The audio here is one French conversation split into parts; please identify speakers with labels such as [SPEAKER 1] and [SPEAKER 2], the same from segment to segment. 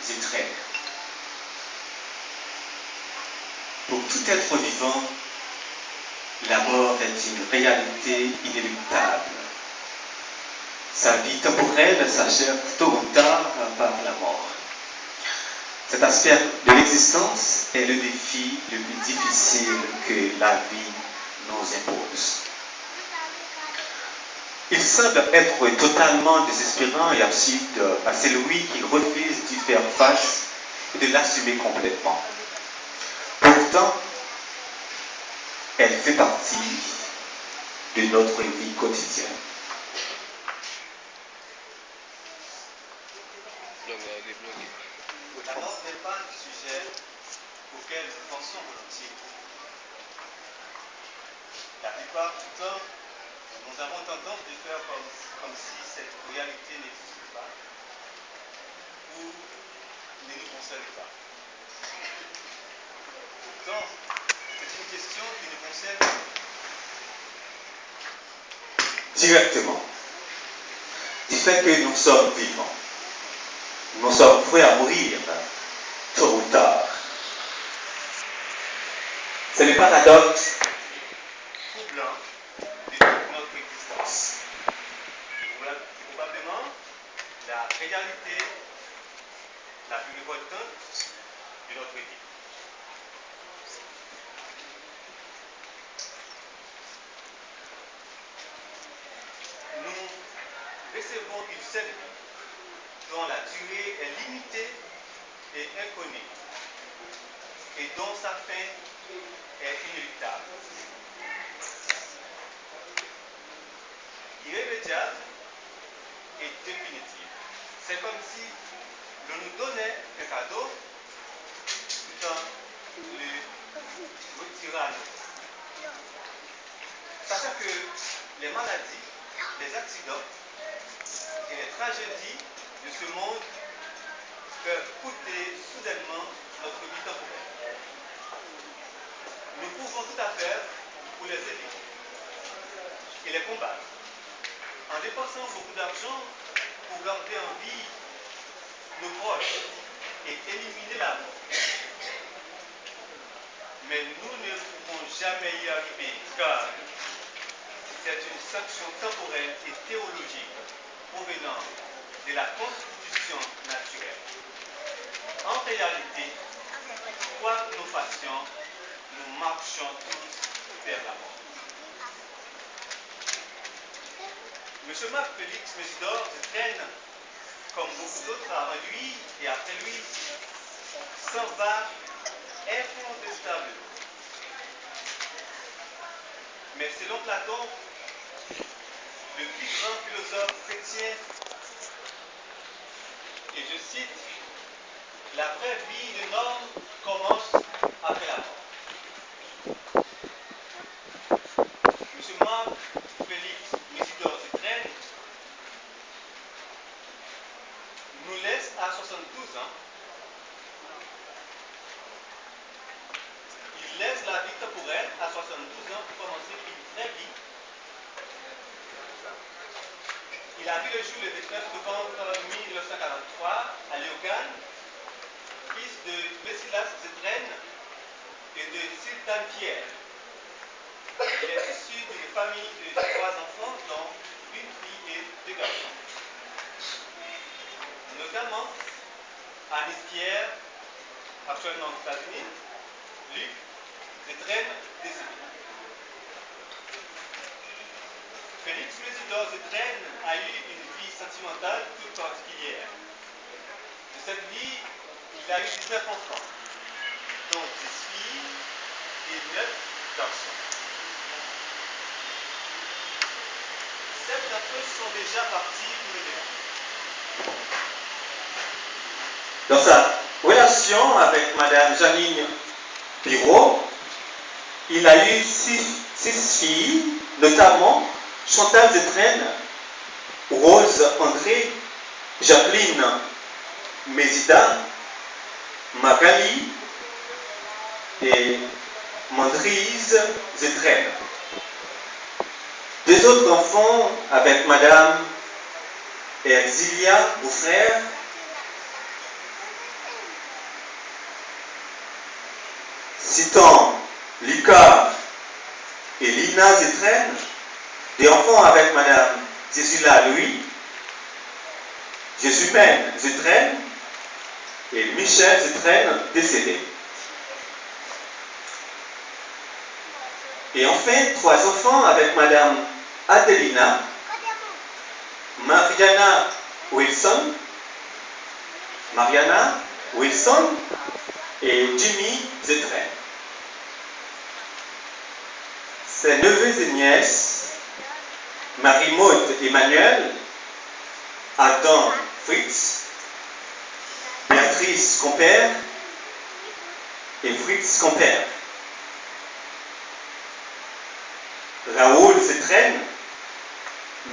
[SPEAKER 1] Zétrène. Pour tout être vivant, la mort est une réalité inéluctable. Sa vie temporelle s'achève tôt ou tard par la mort. Cet aspect de l'existence est le défi le plus difficile que la vie nous impose. Il semble être totalement désespérant et absurde à celui qui refuse d'y faire face et de l'assumer complètement. Pourtant, elle fait partie de notre vie quotidienne. La mort n'est pas un sujet auquel nous pensons volontiers. La plupart du temps, nous avons tendance de faire comme si cette réalité n'existait pas ou ne nous concerne pas. Pourtant, c'est une question qui nous concerne directement. Du fait que nous sommes vivants, nous sommes prêts à mourir tôt ou tard. C'est le paradoxe troublant de toute notre existence. Probablement la réalité la plus révoltante de notre vie. Nous recevons une seule vie dont la durée est limitée et inconnue et dont sa fin est inéluctable. Irrémédiable et définitive. C'est comme si l'on nous donnait un cadeau tout en le retirant à nous. Sachant que les maladies, les accidents et les tragédies de ce monde peuvent coûter soudainement notre vie temporaire. Nous pouvons tout à faire pour les éviter et les combattre en dépensant beaucoup d'argent pour garder en vie nos proches et éliminer la mort. Mais nous ne pouvons jamais y arriver car c'est une sanction temporelle et théologique provenant de la constitution naturelle. En réalité, quoi que nous fassions, nous marchons tous vers la mort. M. Marc Félix Mésidor Zétrène, comme beaucoup d'autres avant lui et après lui, s'en va incontestablement. Mais selon Platon, le plus grand philosophe chrétien, et je cite, la vraie vie de l'homme commence après la mort. M. Marc Félix Mésidor Zétrène nous laisse à 72 ans. Il laisse la vie temporelle à 72 ans pour commencer une vraie vie. Il a vu le jour le 29 novembre 1943 à Léogane, fils de Messilas Zétrène et de Sultan Pierre. Il est issu d'une famille de 3 enfants, dont une fille et 2 garçons. Notamment Anis Pierre, actuellement aux États-Unis, Luc Zétrène, décédé. Félix Mésidor Zétrène a eu une vie sentimentale toute particulière. De cette vie, il a eu 19 enfants, dont 10 filles et 9 garçons. 7 d'entre eux sont déjà partis pour le départ. Dans sa relation avec Madame Janine Pirot, il a eu 6 filles, notamment Chantal Zétrène, Rose André, Jacqueline Mézida, Magali et Mandrise Zétrène. 2 autres enfants avec Madame Erzilia Bouffrère
[SPEAKER 2] citant Lucas et Lina Zétrène, des enfants avec Madame Jésus-La Louis, Jésus-Mène Zétrène et Michel Zétrène décédé. Et enfin, 3 enfants avec Madame Adelina, Mariana Wilson et Jimmy Zétrène. Ses neveux et nièces, Marie-Maude Emmanuel, Adam Fritz, Béatrice Compère et Fritz Compère. Raoul Zétrène,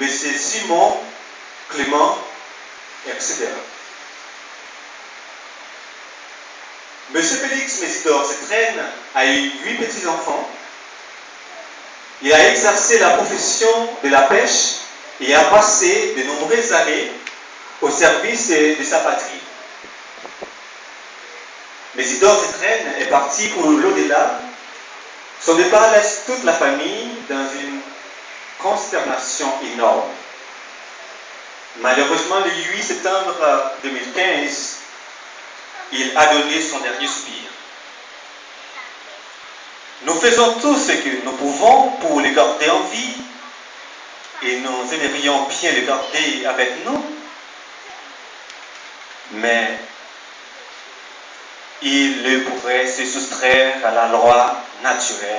[SPEAKER 2] M. Simon, Clément, etc. M. Félix Mésidor Zétrène a eu 8 petits-enfants. Il a exercé la profession de la pêche et a passé de nombreuses années au service de sa patrie. Mésidor Zétrène est parti pour l'au-delà. Son départ laisse toute la famille dans une consternation énorme. Malheureusement, le 8 septembre 2015, il a donné son dernier soupir. Nous faisons tout ce que nous pouvons pour le garder en vie et nous aimerions bien le garder avec nous, mais il ne pourrait se soustraire à la loi naturelle.